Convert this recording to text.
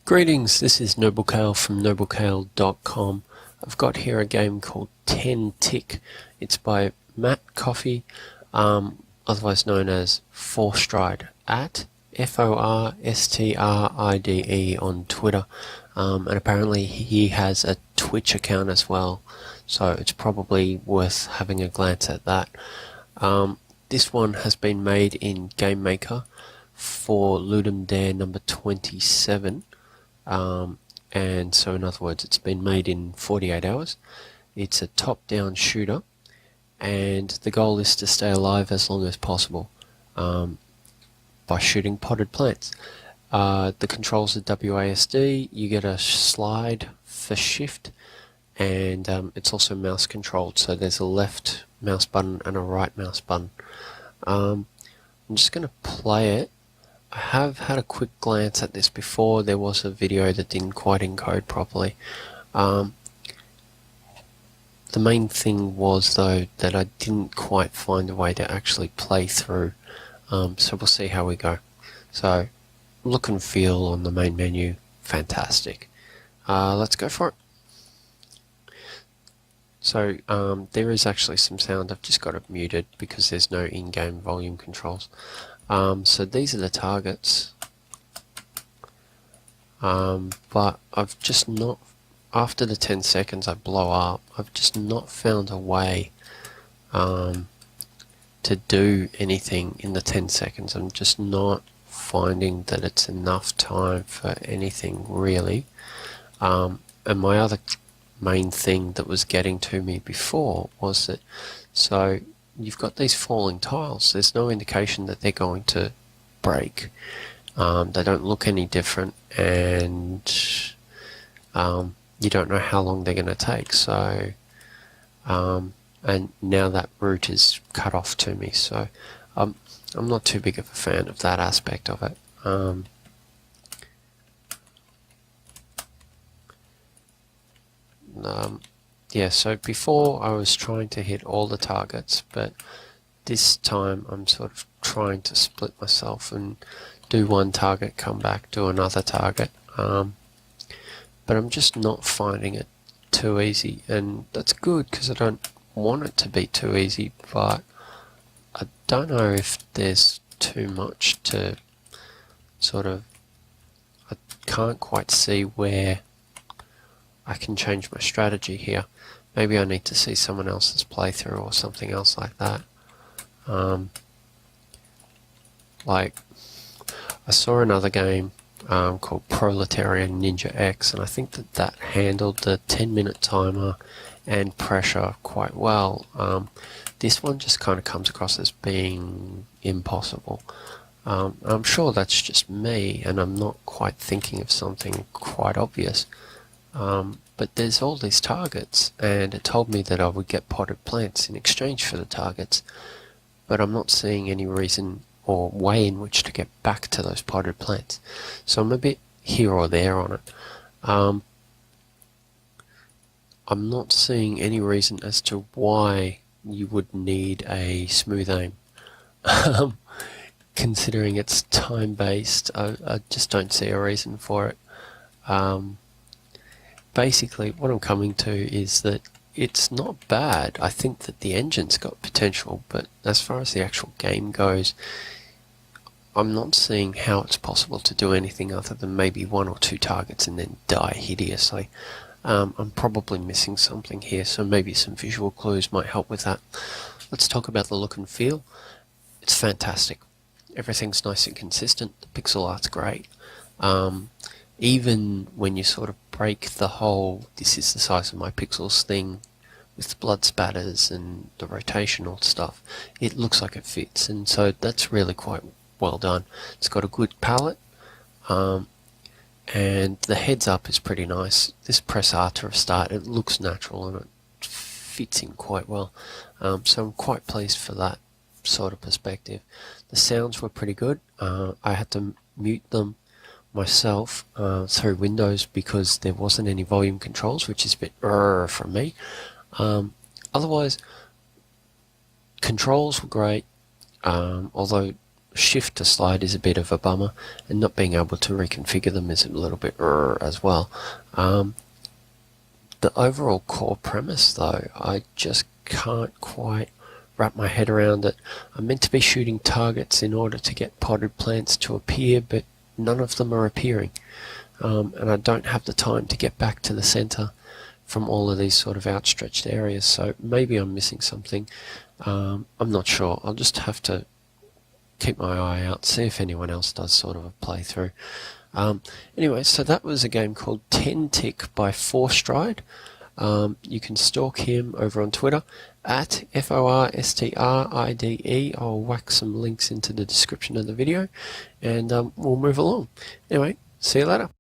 Greetings, this is Noblecale from noblecale.com. I've got here a game called 10 Tick. It's by Matt Caughey, otherwise known as Forstride, at Forstride on Twitter. And apparently he has a Twitch account as well, so it's probably worth having a glance at that. This one has been made in Game Maker for Ludum Dare number 27. And so in other words, it's been made in 48 hours. It's a top-down shooter, and the goal is to stay alive as long as possible by shooting potted plants. The controls are WASD. You get a slide for shift, and it's also mouse controlled, so there's a left mouse button and a right mouse button. I'm just going to play it. I have had a quick glance at this before. There was a video that didn't quite encode properly. The main thing was, though, that I didn't quite find a way to actually play through. So we'll see how we go. So, look and feel on the main menu, fantastic. Let's go for it. So, there is actually some sound. I've just got it muted because there's no in-game volume controls. So these are the targets, but I've just not, after the 10 seconds I blow up, I've just not found a way to do anything in the 10 seconds. I'm just not finding that it's enough time for anything really. And my other main thing that was getting to me before was that, so you've got these falling tiles. There's no indication that they're going to break. They don't look any different, and you don't know how long they're going to take. So, and now that route is cut off to me. So, I'm not too big of a fan of that aspect of it. Yeah, so before I was trying to hit all the targets, but this time I'm sort of trying to split myself and do one target, come back, do another target. But I'm just not finding it too easy, and that's good because I don't want it to be too easy, but I don't know if there's too much to sort of, I can't quite see where I can change my strategy here. Maybe I need to see someone else's playthrough or something else like that. Like, I saw another game called Proletarian Ninja X, and I think that handled the 10-minute timer and pressure quite well. This one just kind of comes across as being impossible. I'm sure that's just me, and I'm not quite thinking of something quite obvious. But there's all these targets, and it told me that I would get potted plants in exchange for the targets, but I'm not seeing any reason or way in which to get back to those potted plants. So I'm a bit here or there on it. I'm not seeing any reason as to why you would need a smooth aim. Considering it's time-based, I just don't see a reason for it. Basically, what I'm coming to is that it's not bad. I think that the engine's got potential, but as far as the actual game goes, I'm not seeing how it's possible to do anything other than maybe one or two targets and then die hideously. I'm probably missing something here, so maybe some visual clues might help with that. Let's talk about the look and feel. It's fantastic. Everything's nice and consistent. The pixel art's great. Even when you sort of break the whole "this is the size of my pixels" thing with the blood spatters and the rotational stuff, it looks like it fits, and so that's really quite well done. It's got a good palette, and the heads up is pretty nice. This press R to restart, it looks natural and it fits in quite well, so I'm quite pleased for that sort of perspective. The sounds were pretty good. I had to mute them myself through Windows because there wasn't any volume controls, which is a bit from me. Otherwise, controls were great, although shift to slide is a bit of a bummer, and not being able to reconfigure them is a little bit as well. The overall core premise though, I just can't quite wrap my head around it. I'm meant to be shooting targets in order to get potted plants to appear, but none of them are appearing. And I don't have the time to get back to the center from all of these sort of outstretched areas, so maybe I'm missing something. I'm not sure. I'll just have to keep my eye out, see if anyone else does sort of a playthrough. Anyway, so that was a game called 10 Tick by 4Stride. You can stalk him over on Twitter at FORSTRIDE. I'll whack some links into the description of the video, and we'll move along. Anyway, see you later.